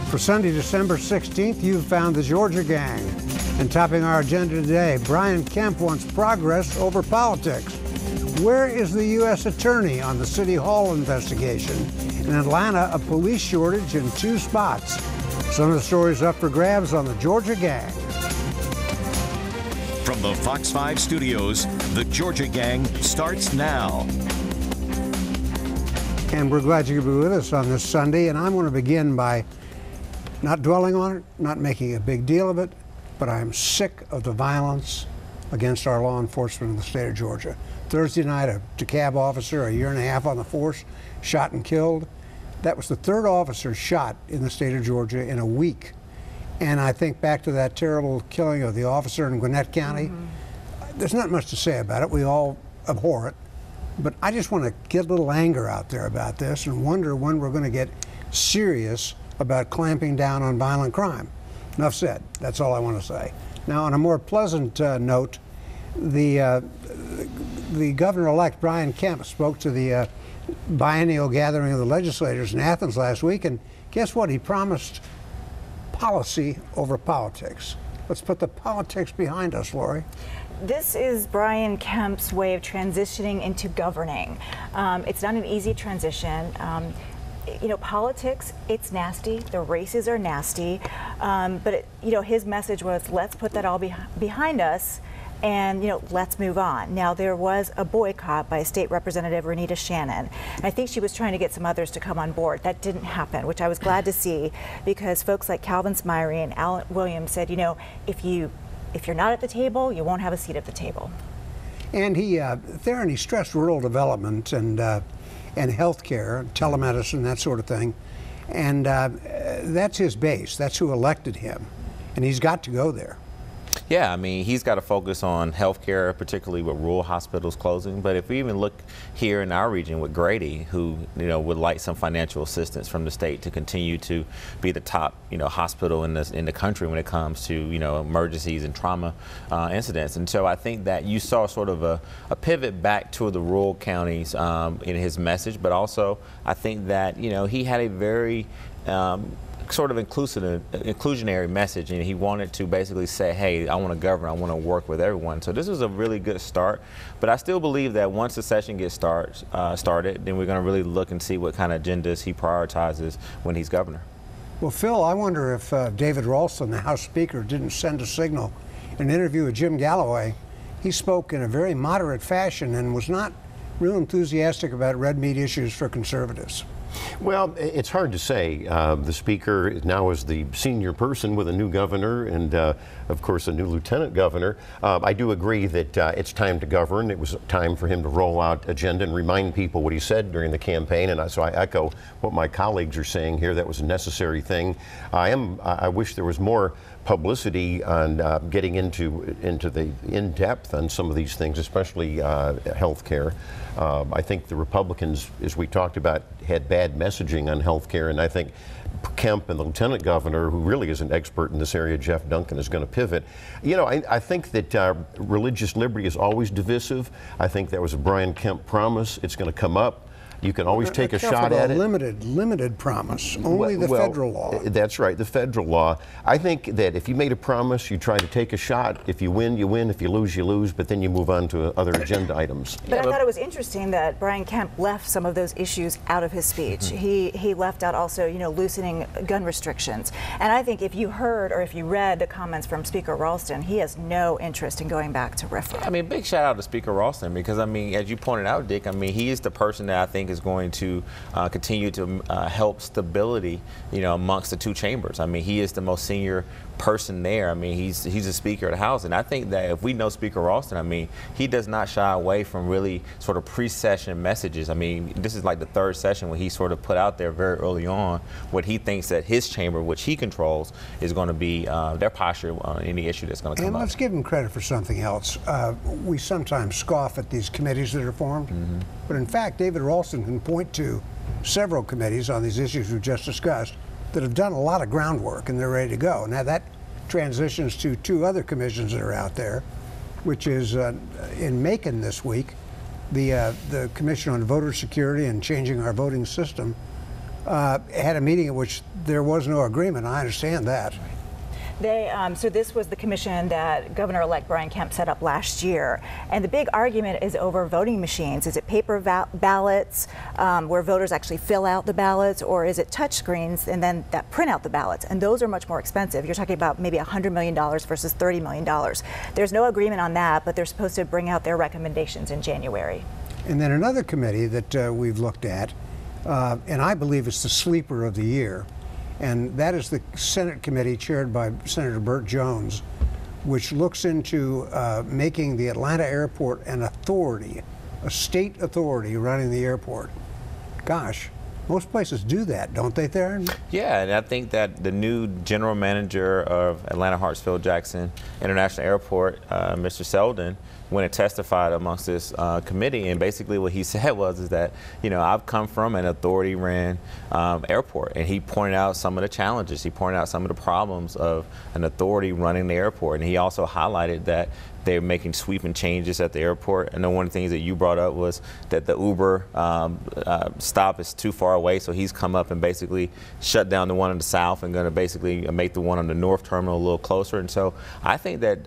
For Sunday, December 16th, you've found the Georgia Gang. And topping our agenda today, Brian Kemp wants progress over politics. Where is the U.S. Attorney on the City Hall investigation? In Atlanta, a police shortage in 2 spots. Some of the stories up for grabs on the Georgia Gang. From the Fox 5 studios, the Georgia Gang starts now. And we're glad you could be with us on this Sunday. And I'm going to begin by not dwelling on it, not making a big deal of it, but I'm sick of the violence against our law enforcement in the state of Georgia. Thursday night, a DeKalb officer, a year and a half on the force, shot and killed. That was the 3rd officer shot in the state of Georgia in a week. And I think back to that terrible killing of the officer in Gwinnett County. There's not much to say about it. We all abhor it. But I just want to get a little anger out there about this and wonder when we're going to get serious about clamping down on violent crime. Enough said. That's all I want to say. Now, on a more pleasant note, the governor-elect Brian Kemp spoke to the biennial gathering of the legislators in Athens last week, and guess what? He promised policy over politics. Let's put the politics behind us, Lori. This is Brian Kemp's way of transitioning into governing. It's not an easy transition. You know, politics, it's nasty. The races are nasty. But his message was, let's put that all behind us and, let's move on. Now, there was a boycott by State Representative Renita Shannon. And I think she was trying to get some others to come on board. That didn't happen, which I was glad to see, because folks like Calvin Smyre and Alan Williams said, if you're not at the table, you won't have a seat at the table. And he stressed rural development and healthcare, telemedicine, that sort of thing. And that's his base. That's who elected him. And he's got to go there. Yeah, I mean, he's got to focus on healthcare, particularly with rural hospitals closing. But if we even look here in our region with Grady, who would like some financial assistance from the state to continue to be the top hospital in the country when it comes to emergencies and trauma incidents. And so I think that you saw sort of a pivot back to the rural counties in his message, but also I think that he had a very sort of inclusionary message, and he wanted to basically say, hey, I want to govern, I want to work with everyone. So this was a really good start, but I still believe that once the session gets started, then we're going to really look and see what kind of agendas he prioritizes when he's governor. Well, Phil, I wonder if David Ralston, the House Speaker, didn't send a signal. In an interview with Jim Galloway, he spoke in a very moderate fashion and was not real enthusiastic about red meat issues for conservatives. Well, it's hard to say. The Speaker now is the senior person with a new governor and, of course, a new lieutenant governor. I do agree that it's time to govern. It was time for him to roll out agenda and remind people what he said during the campaign. And so I echo what my colleagues are saying here. That was a necessary thing. I wish there was more publicity on getting into the in-depth on some of these things, especially health care. I think the Republicans, as we talked about, had bad messaging on health care, and I think Kemp and the lieutenant governor, who really is an expert in this area, Jeff Duncan, is going to pivot. I think that religious liberty is always divisive. I think that was a Brian Kemp promise. It's going to come up. You can always take a shot at it. Limited promise, only the federal law. That's right, the federal law. I think that if you made a promise, you try to take a shot. If you win, you win. If you lose, you lose. But then you move on to other agenda items. But I thought it was interesting that Brian Kemp left some of those issues out of his speech. He left out also, loosening gun restrictions. And I think if you heard or if you read the comments from Speaker Ralston, he has no interest in going back to RFRA. I mean, big shout out to Speaker Ralston, because, I mean, as you pointed out, Dick, I mean, he is the person that I think is going to continue to help stability, amongst the two chambers. I mean, he is the most senior person there. I mean, he's a Speaker of the House, and I think that if we know Speaker Ralston, I mean, he does not shy away from really sort of pre-session messages. I mean, this is like the 3rd session where he sort of put out there very early on what he thinks that his chamber, which he controls, is going to be their posture on any issue that's going to come up. And let's give him credit for something else. We sometimes scoff at these committees that are formed, but in fact, David Ralston can point to several committees on these issues we've just discussed that have done a lot of groundwork and they're ready to go. Now that transitions to 2 other commissions that are out there, which is in Macon this week, the Commission on Voter Security and Changing Our Voting System, had a meeting at which there was no agreement. I understand that. So this was the commission that Governor-elect Brian Kemp set up last year, and the big argument is over voting machines. Is it paper ballots where voters actually fill out the ballots, or is it touch screens and then that print out the ballots? And those are much more expensive. You're talking about maybe $100 million versus $30 million. There's no agreement on that, but they're supposed to bring out their recommendations in January. And then another committee that we've looked at, and I believe it's the sleeper of the year, and that is the Senate committee chaired by Senator Burt Jones, which looks into making the Atlanta airport an authority, a state authority running the airport. Gosh, most places do that, don't they, Theron? Yeah, and I think that the new general manager of Atlanta Hartsfield-Jackson International Airport, Mr. Selden, went and testified amongst this committee, and basically what he said was that, you know, I've come from an authority-ran airport, and he pointed out some of the challenges. He pointed out some of the problems of an authority running the airport, and he also highlighted that they're making sweeping changes at the airport. I know one of the things that you brought up was that the Uber stop is too far away, so he's come up and basically shut down the one in the south and going to basically make the one on the north terminal a little closer. And so I think that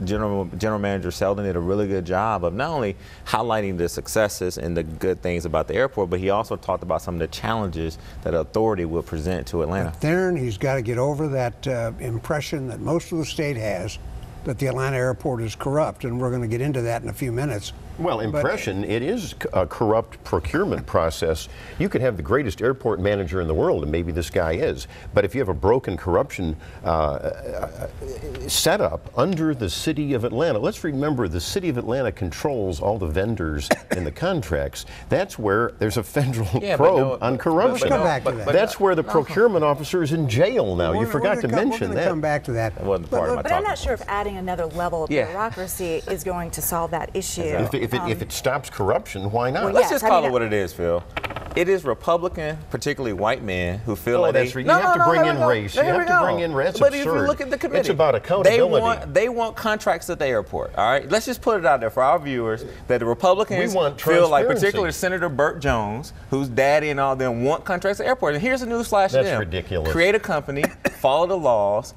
General Manager Selden did a really good job of not only highlighting the successes and the good things about the airport, but he also talked about some of the challenges that authority will present to Atlanta. Theron, he's got to get over that impression that most of the state has that the Atlanta airport is corrupt, and we're going to get into that in a few minutes. Well, impression, it is a corrupt procurement process. You could have the greatest airport manager in the world, and maybe this guy is, but if you have a broken corruption setup under the city of Atlanta, let's remember the city of Atlanta controls all the vendors and the contracts. That's where there's a federal probe on corruption. Let's come back to that. That's where the procurement officer is in jail now. You forgot to mention that. We're going to come back to that. But I'm not sure if adding another level of bureaucracy is going to solve that issue. If it stops corruption, why not? Well, let's just call it what it is, Phil. It is Republican, particularly white men, who feel like you have to bring in race. You have to bring in race. But if you look at the committee, it's about accountability. They want contracts at the airport. All right, let's just put it out there for our viewers that the Republicans feel like, particularly Senator Burt Jones, whose daddy and all them want contracts at the airport. And here's a newsflash to them: that's ridiculous. Create a company, follow the laws,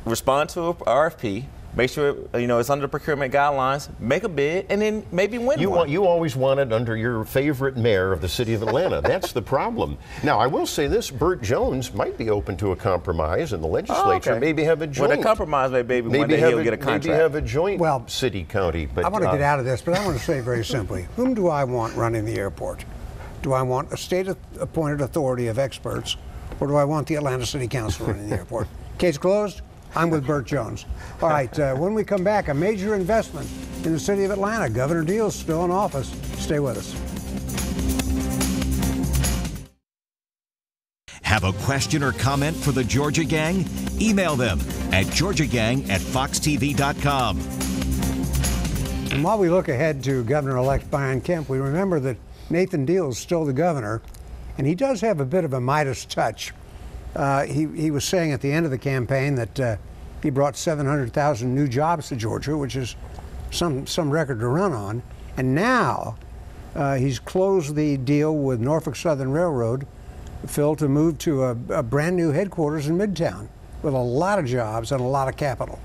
respond to an RFP. Make sure it's under the procurement guidelines. Make a bid, and then maybe win one. You always wanted under your favorite mayor of the city of Atlanta. That's the problem. Now, I will say this: Burt Jones might be open to a compromise in the legislature. Maybe have a joint. Well, a compromise, maybe one day he'll get a contract. Maybe have a joint city-county. But I want to get out of this, but I want to say very simply: whom do I want running the airport? Do I want a state-appointed authority of experts, or do I want the Atlanta City Council running the airport? Case closed. I'm with Burt Jones. All right, when we come back, a major investment in the city of Atlanta. Governor Deal's still in office. Stay with us. Have a question or comment for the Georgia Gang? Email them at georgiagang@foxtv.com. And while we look ahead to Governor-elect Brian Kemp, we remember that Nathan Deal is still the governor, and he does have a bit of a Midas touch. He was saying at the end of the campaign that he brought 700,000 new jobs to Georgia, which is some record to run on. And now he's closed the deal with Norfolk Southern Railroad, Phil, to move to a brand new headquarters in Midtown with a lot of jobs and a lot of capital.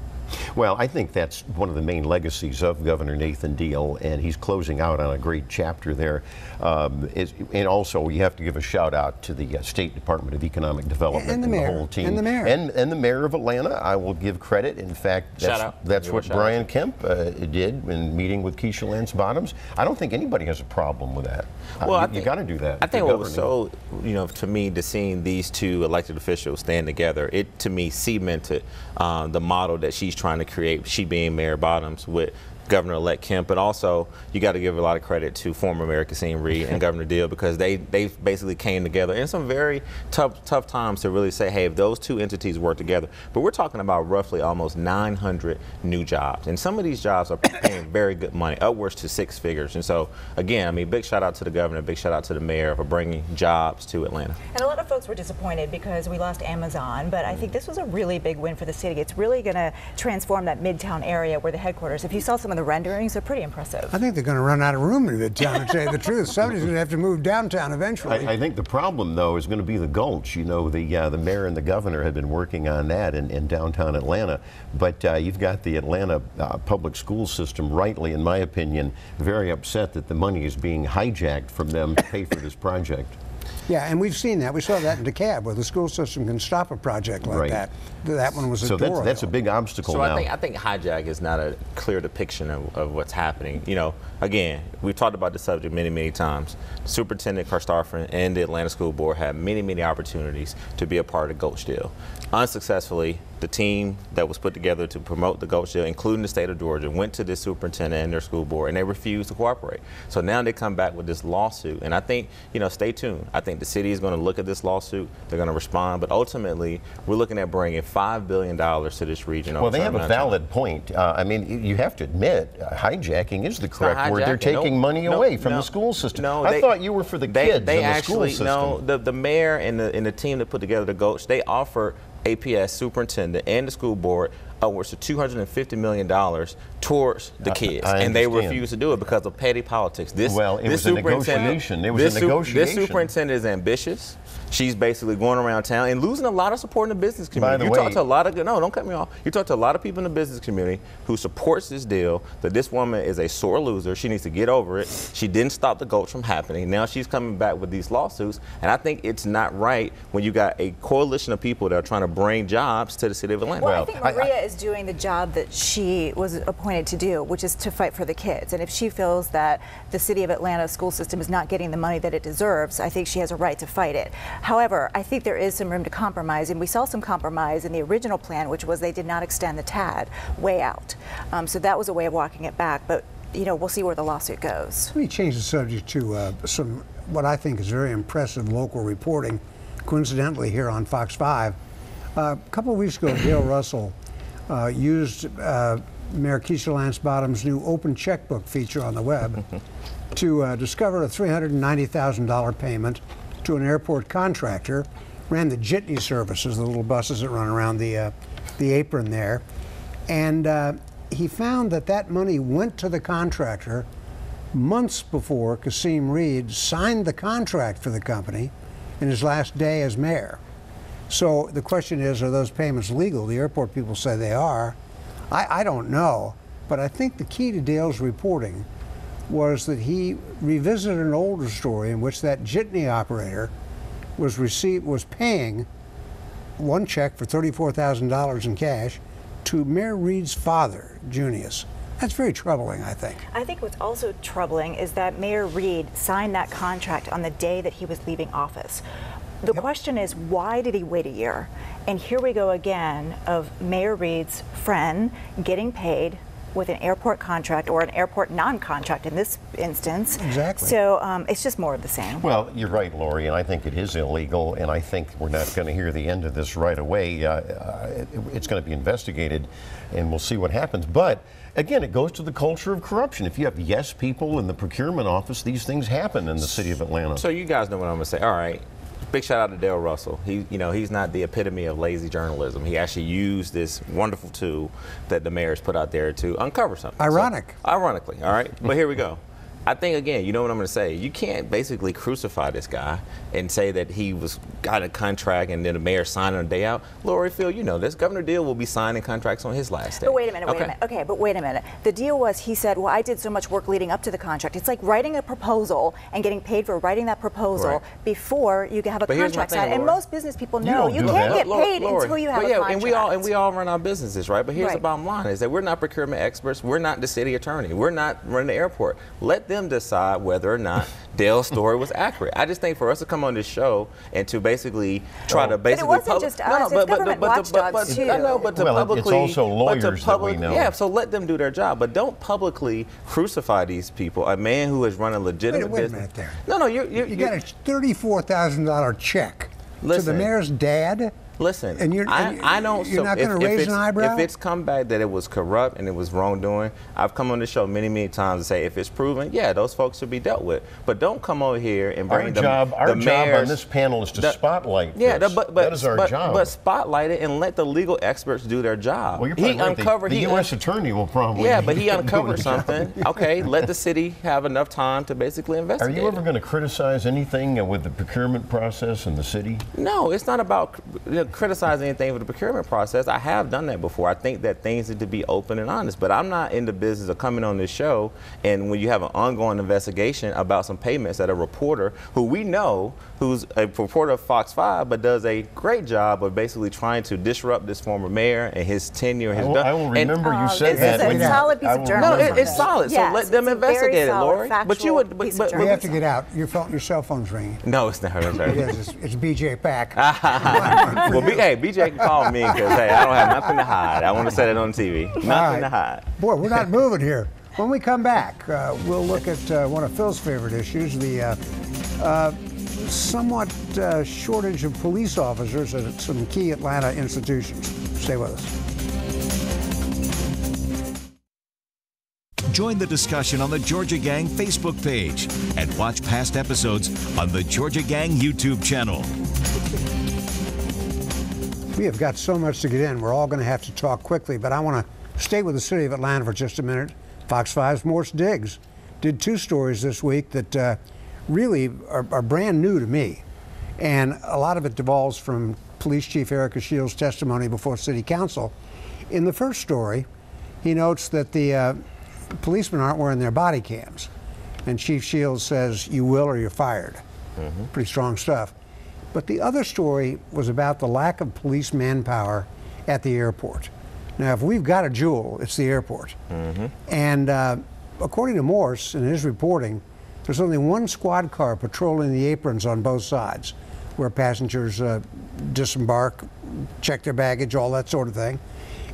Well, I think that's one of the main legacies of Governor Nathan Deal, and he's closing out on a great chapter there. And also, you have to give a shout out to the State Department of Economic Development and the whole team. And the mayor. And the mayor of Atlanta. I will give credit. In fact, that's what Brian Kemp did in meeting with Keisha Lance Bottoms. I don't think anybody has a problem with that. Well, you got to do that. I think what was so, to me, to seeing these two elected officials stand together, it to me cemented the model that she's trying to create, she being Mayor Bottoms, with Governor-elect Kemp. But also, you got to give a lot of credit to former Mayor Kasim Reed and Governor Deal, because they basically came together in some very tough times to really say, hey, if those two entities work together. But we're talking about roughly almost 900 new jobs, and some of these jobs are paying very good money, upwards to 6 figures. And so, again, I mean, big shout out to the governor, big shout out to the mayor for bringing jobs to Atlanta. And a lot of folks were disappointed because we lost Amazon, but I think this was a really big win for the city. It's really going to transform that Midtown area where the headquarters. If you saw some of the the renderings are pretty impressive. I think they're going to run out of room in Midtown, to tell you the truth. Somebody's going to have to move downtown eventually. I think the problem, though, is going to be the Gulch. You know, the mayor and the governor have been working on that in downtown Atlanta, but you've got the Atlanta public school system, rightly, in my opinion, very upset that the money is being hijacked from them to pay for this project. Yeah, and we've seen that. We saw that in DeKalb, where the school system can stop a project like that. That one was a door. So that's a big obstacle now. So I think hijack is not a clear depiction of what's happening. You know, again, we've talked about the subject many times. Superintendent Karstoffen and the Atlanta School Board had many opportunities to be a part of the Gulch deal. Unsuccessfully, the team that was put together to promote the Gulch deal, including the state of Georgia, went to this superintendent and their school board, and they refused to cooperate. So now they come back with this lawsuit, and I think, you know, stay tuned. I think the city is going to look at this lawsuit, they're going to respond, but ultimately, we're looking at bringing $5 billion to this region. Well, they have a valid point. I mean, you have to admit, hijacking is the correct word. They're taking money away from the school system. I thought you were for the kids in the school system. No, the mayor and the team that put together the Gulch, they offered APS superintendent and the school board upwards to $250 million towards the kids, and they refused to do it because of petty politics. It was a negotiation. This superintendent is ambitious. She's basically going around town and losing a lot of support in the business community. By the way, talk to a lot of don't cut me off. You talk to a lot of people in the business community who supports this deal. That this woman is a sore loser. She needs to get over it. She didn't stop the Gulch from happening. Now she's coming back with these lawsuits, and I think it's not right when you got a coalition of people that are trying to bring jobs to the city of Atlanta. Well, I think Maria is doing the job that she was appointed to do, which is to fight for the kids. And if she feels that the city of Atlanta school system is not getting the money that it deserves, I think she has a right to fight it. However, I think there is some room to compromise, and we saw some compromise in the original plan, which was they did not extend the TAD way out. So that was a way of walking it back, but you know, we'll see where the lawsuit goes. Let me change the subject to some what I think is very impressive local reporting, coincidentally here on Fox 5. A couple of weeks ago, Dale Russell used Mayor Keisha Lance Bottom's new open checkbook feature on the web to discover a $390,000 payment to an airport contractor, ran the jitney services, the little buses that run around the apron there, and he found that that money went to the contractor months before Kasim Reed signed the contract for the company in his last day as mayor. So the question is, are those payments legal? The airport people say they are. I don't know, but I think the key to Dale's reporting was that he revisited an older story in which that jitney operator was paying one check for $34,000 in cash to Mayor Reed's father, Junius. That's very troubling, I think. I think what's also troubling is that Mayor Reed signed that contract on the day that he was leaving office. The question is, why did he wait a year? And here we go again of Mayor Reed's friend getting paid with an airport contract or an airport non-contract in this instance. Exactly. So it's just more of the same. Well, you're right, Lori, and I think it is illegal, and I think we're not going to hear the end of this right away. It's going to be investigated, and we'll see what happens. But again, it goes to the culture of corruption. If you have yes people in the procurement office, these things happen in the city of Atlanta. So you guys know what I'm going to say. All right. Big shout out to Dale Russell. He's not the epitome of lazy journalism. He actually used this wonderful tool that the mayor's put out there to uncover something. Ironic. So, ironically, all right? But here we go. I think, again, you know what I'm going to say. You can't basically crucify this guy and say that he got a contract and then the mayor signed on a day out. Lori, Phil, you know this. Governor Deal will be signing contracts on his last day. But wait a minute, Okay, but wait a minute. The deal was he said, well, I did so much work leading up to the contract. It's like writing a proposal and getting paid for writing that proposal before you have a contract signed. And most business people know you can't get paid until you have a contract. And we all run our businesses, right? But here's the bottom line is that we're not procurement experts. We're not the city attorney. We're not running the airport. Let them decide whether or not Dale's story was accurate. I just think for us to come on this show and to basically try to basically... But it wasn't just us, it's government watchdogs too. I know, but to publicly... It's also lawyers that we know. Yeah, so let them do their job, but don't publicly crucify these people. A man who has run a legitimate business... Wait a minute there. No, you got a $34,000 check to the mayor's dad? Listen, And I don't. You're not going to raise an eyebrow? If it's come back that it was corrupt and it was wrongdoing, I've come on the show many times to say if it's proven, yeah, those folks should be dealt with. But don't come over here and bring our job on this panel is to spotlight this. That is our job. But spotlight it and let the legal experts do their job. Well, you're probably right. The U.S. attorney will probably. Yeah, but he uncovered something. Okay, let the city have enough time to basically investigate. Are you ever going to criticize anything with the procurement process in the city? No, it's not about criticizing anything with the procurement process. I have done that before. I think that things need to be open and honest, but I'm not in the business of coming on this show and when you have an ongoing investigation about some payments that a reporter who we know, who's a reporter of Fox 5, but does a great job of basically trying to disrupt this former mayor and his tenure. I will remember you said that. It's a solid piece of journalism. No, it's solid. Yes, so let them investigate it, Lori. But you would. We have to get out. Your cell phone's ringing. No, it's not. It is. It's BJ Pack. Well, BJ can call me because hey, I don't have nothing to hide. I want to say that on TV. Nothing to hide. Boy, we're not moving here. When we come back, we'll look at one of Phil's favorite issues, the somewhat shortage of police officers at some key Atlanta institutions. Stay with us. Join the discussion on the Georgia Gang Facebook page and watch past episodes on the Georgia Gang YouTube channel. We have got so much to get in. We're all going to have to talk quickly, but I want to stay with the city of Atlanta for just a minute. Fox 5's Morse Diggs did two stories this week that really are brand new to me. And a lot of it devolves from Police Chief Erica Shields' testimony before City Council. In the first story, he notes that the policemen aren't wearing their body cams. And Chief Shields says, you will or you're fired. Pretty strong stuff. But the other story was about the lack of police manpower at the airport. Now, if we've got a jewel, it's the airport. And according to Morse, in his reporting, there's only one squad car patrolling the aprons on both sides, where passengers disembark, check their baggage, all that sort of thing.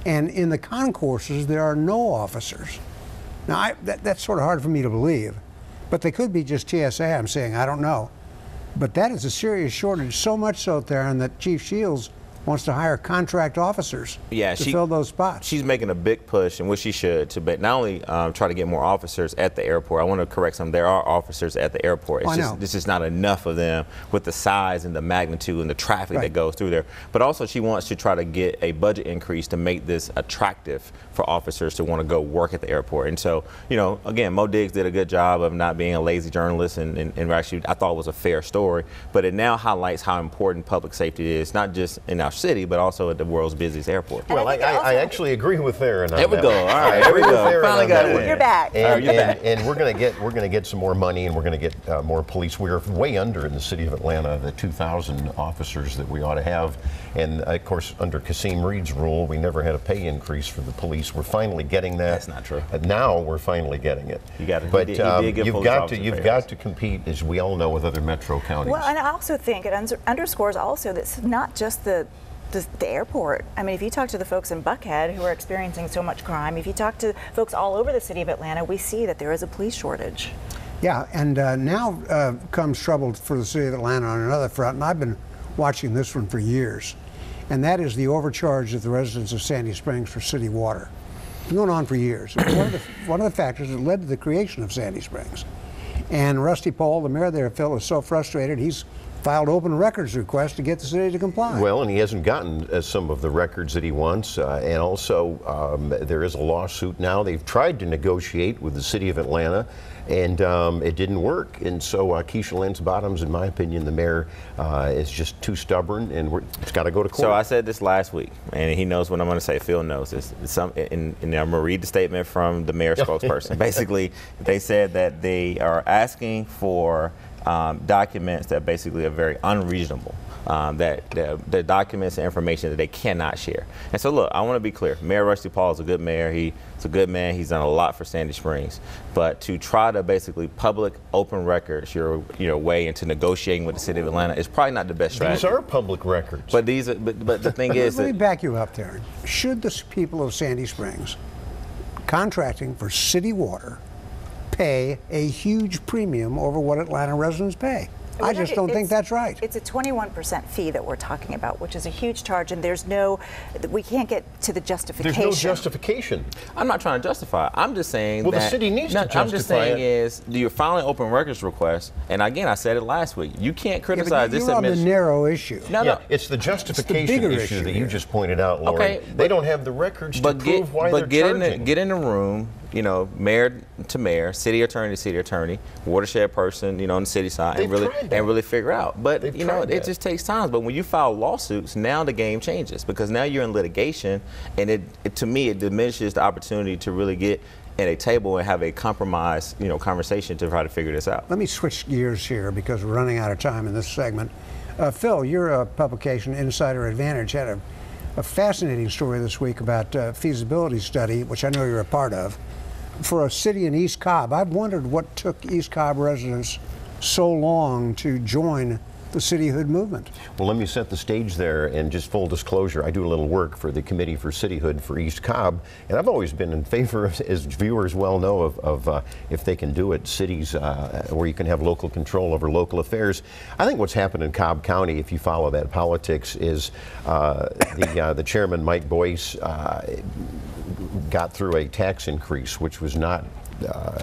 And in the concourses, there are no officers. Now, that's sort of hard for me to believe, but they could be just TSA, I'm saying, I don't know. But that is a serious shortage, so much so, Theron, that Chief Shields wants to hire contract officers to fill those spots. She's making a big push, and what she should, to not only try to get more officers at the airport. I want to correct something. There are officers at the airport. It's just not enough of them with the size and the magnitude and the traffic that goes through there. But also she wants to try to get a budget increase to make this attractive for officers to want to go work at the airport. And so, you know, again, Mo Diggs did a good job of not being a lazy journalist, and actually I thought it was a fair story. But it now highlights how important public safety is, not just in our city, but also at the world's busiest airport. Well, I actually agree with Theron on that. There we go. All right, there we go. Finally got it. You're back. And we're going to get some more money, and we're going to get more police. We're way under in the city of Atlanta the 2,000 officers that we ought to have. And of course, under Kasim Reed's rule, we never had a pay increase for the police. We're finally getting that. That's not true. Now we're finally getting it. You got to. But you've got to compete, as we all know, with other metro counties. Well, and I also think it underscores also that it's not just the airport. I mean, if you talk to the folks in Buckhead who are experiencing so much crime, if you talk to folks all over the city of Atlanta, we see that there is a police shortage. Yeah, and now comes trouble for the city of Atlanta on another front, and I've been watching this one for years, and that is the overcharge of the residents of Sandy Springs for city water. It's been going on for years. It's one of the factors that led to the creation of Sandy Springs. And Rusty Paul, the mayor there, Phil, is so frustrated, he's filed open records request to get the city to comply. Well, and he hasn't gotten some of the records that he wants. And also, there is a lawsuit now. They've tried to negotiate with the city of Atlanta, and it didn't work. And so Keisha Lance Bottoms, in my opinion, the mayor, is just too stubborn, and it's got to go to court. So I said this last week, and he knows what I'm going to say. Phil knows this. And I'm going to read the statement from the mayor's spokesperson. Basically, they said that they are asking for documents that basically are very unreasonable, that the documents and information that they cannot share. And so look, I want to be clear. Mayor Rusty Paul is a good mayor. He's a good man. He's done a lot for Sandy Springs. But to try to basically public open records your way into negotiating with the city of Atlanta is probably not the best strategy. These are public records. But but the thing is, let me back you up there. Should the people of Sandy Springs contracting for city water pay a huge premium over what Atlanta residents pay? I just don't think that's right. It's a 21% fee that we're talking about, which is a huge charge, and we can't get to the justification. There's no justification. I'm not trying to justify it. I'm just saying well, that the city needs to justify I'm just saying it. is you're filing open records request, and again, I said it last week. You can't criticize this You're on the administration. narrow issue. No. It's the justification bigger issue that issue you just pointed out, Lauren. Okay, they don't have the records to prove why they're charging. Get in the room, mayor to mayor, city attorney to city attorney, watershed person, on the city side, and really figure out. But it just takes time. But when you file lawsuits, now the game changes because now you're in litigation, and to me it diminishes the opportunity to really get at a table and have a compromise, conversation to try to figure this out. Let me switch gears here because we're running out of time in this segment. Phil, your publication, Insider Advantage, had a fascinating story this week about feasibility study, which I know you're a part of, for a city in East Cobb. I've wondered what took East Cobb residents so long to join the cityhood movement. Well, let me set the stage there, and just full disclosure, I do a little work for the Committee for Cityhood for East Cobb, and I've always been in favor, as viewers well know, of if they can do it, cities where you can have local control over local affairs. I think what's happened in Cobb County, if you follow that politics, is the chairman, Mike Boyce, got through a tax increase, which was not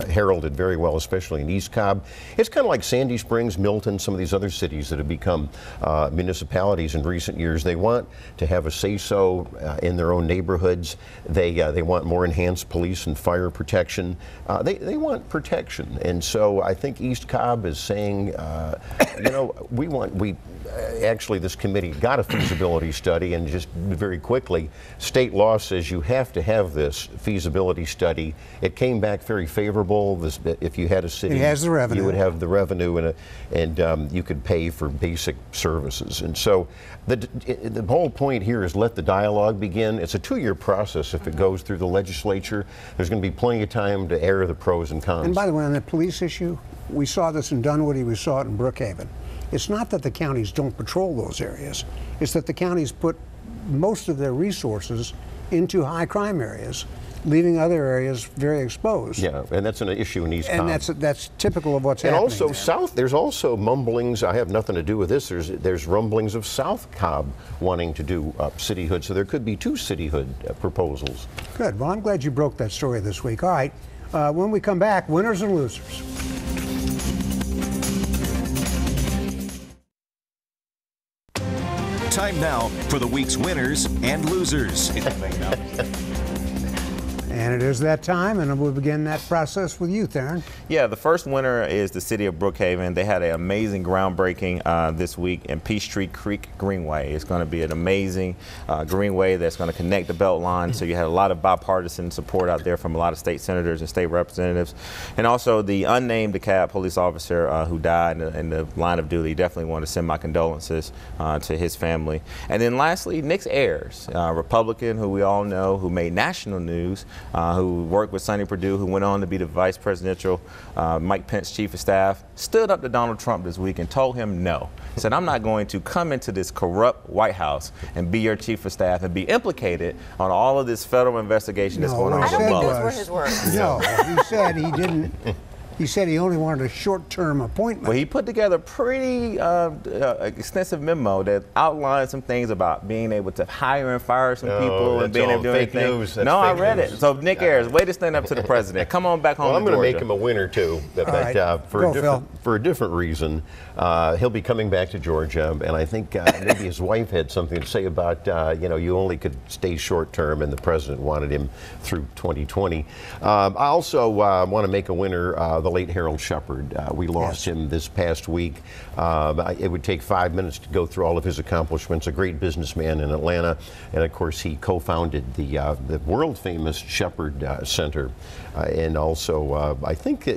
heralded very well, especially in East Cobb. It's kind of like Sandy Springs, Milton, some of these other cities that have become municipalities in recent years. They want to have a say-so in their own neighborhoods. They want more enhanced police and fire protection. They want protection, and so I think East Cobb is saying, actually this committee got a feasibility study, and just very quickly, state law says you have to have this feasibility study. It came back very favorable. If you had a city, it has the revenue. You would have the revenue, and you could pay for basic services. And so the whole point here is let the dialogue begin. It's a 2-year process. If it goes through the legislature, there's going to be plenty of time to air the pros and cons. And by the way, on the police issue, we saw this in Dunwoody, we saw it in Brookhaven. It's not that the counties don't patrol those areas. It's that the counties put most of their resources into high crime areas, leaving other areas very exposed. Yeah, and that's an issue in East Cobb. And that's typical of what's happening. And also there. there's also mumblings, I have nothing to do with this, there's rumblings of South Cobb wanting to do cityhood, so there could be 2 cityhood proposals. Good, well I'm glad you broke that story this week. All right, when we come back, winners and losers. Time now for the week's winners and losers. And it is that time, and we'll begin that process with you, Theron. Yeah, the first winner is the city of Brookhaven. They had an amazing groundbreaking this week in Peachtree Creek Greenway. It's going to be an amazing greenway that's going to connect the Beltline. So you had a lot of bipartisan support out there from a lot of state senators and state representatives. And also the unnamed DeKalb police officer who died in the line of duty. Definitely want to send my condolences to his family. And then lastly, Nick Ayers, Republican who we all know, who made national news, who worked with Sonny Perdue, who went on to be the vice presidential Mike Pence chief of staff, stood up to Donald Trump this week and told him no. Said, I'm not going to come into this corrupt White House and be your chief of staff and be implicated on all of this federal investigation that's going on. I don't think those were his words. No, he said he didn't. He said he only wanted a short-term appointment. Well, he put together a pretty extensive memo that outlined some things about being able to hire and fire some people and being able to do anything. News. No, I read it. So Nick Ayers, way to stand up to the president. Come on back home Well, I'm to going to Georgia. make him a winner too, for a different reason. He'll be coming back to Georgia, and I think maybe his wife had something to say about you only could stay short term, and the president wanted him through 2020. I also want to make a winner. The late Harold Shepard. We lost him this past week. It would take 5 minutes to go through all of his accomplishments. A great businessman in Atlanta, and of course he co-founded the world-famous Shepard Center. And also, I think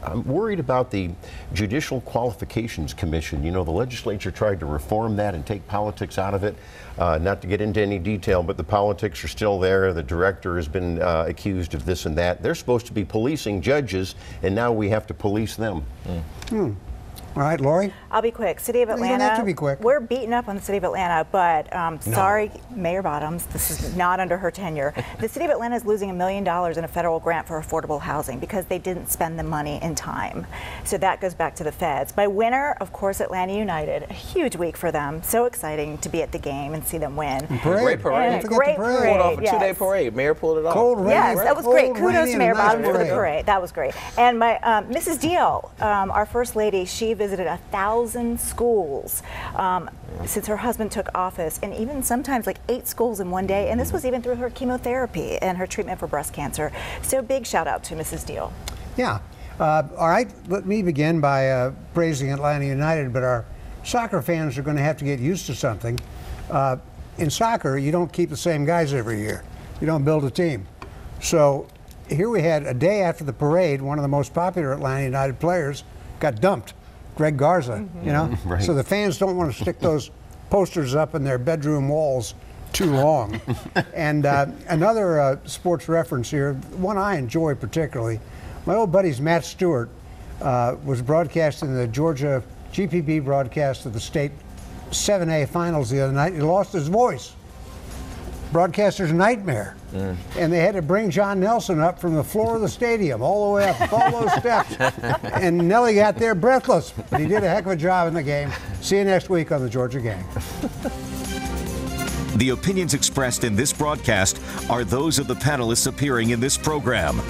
I'm worried about the Judicial Qualifications Commission. You know, the legislature tried to reform that and take politics out of it. Not to get into any detail, but the politics are still there. The director has been accused of this and that. They're supposed to be policing judges, and now we have to police them. All right, Lori? I'll be quick. City of You Atlanta. don't have to be quick. We're beating up on the City of Atlanta, but sorry, Mayor Bottoms, this is not under her tenure. The City of Atlanta is losing $1 million in a federal grant for affordable housing because they didn't spend the money in time. So that goes back to the feds. My winner, of course, Atlanta United. A huge week for them. So exciting to be at the game and see them win. Great parade. And a great parade. Pulled off a yes. two-day parade. Mayor pulled it off. Cold, rainy, Yes, that was great. cold, Kudos rainy, to and Mayor a nice Bottoms for the parade. parade. That was great. And my Mrs. Deal, our First Lady, she visited 1,000 schools since her husband took office, and even sometimes like 8 schools in one day. And this was even through her chemotherapy and her treatment for breast cancer. So big shout out to Mrs. Deal. Yeah. All right, let me begin by praising Atlanta United, but our soccer fans are going to have to get used to something. In soccer, you don't keep the same guys every year. You don't build a team. So here we had a day after the parade, one of the most popular Atlanta United players got dumped, Greg Garza, you know? Right. So the fans don't want to stick those posters up in their bedroom walls too long. And another sports reference here, one I enjoy particularly, my old buddies Matt Stewart was broadcasting the Georgia GPB broadcast of the state 7A finals the other night. He lost his voice. Broadcaster's nightmare. And they had to bring John Nelson up from the floor of the stadium all the way up all those steps. And Nelly got there breathless, but he did a heck of a job in the game. See you next week on the Georgia Gang. The opinions expressed in this broadcast are those of the panelists appearing in this program.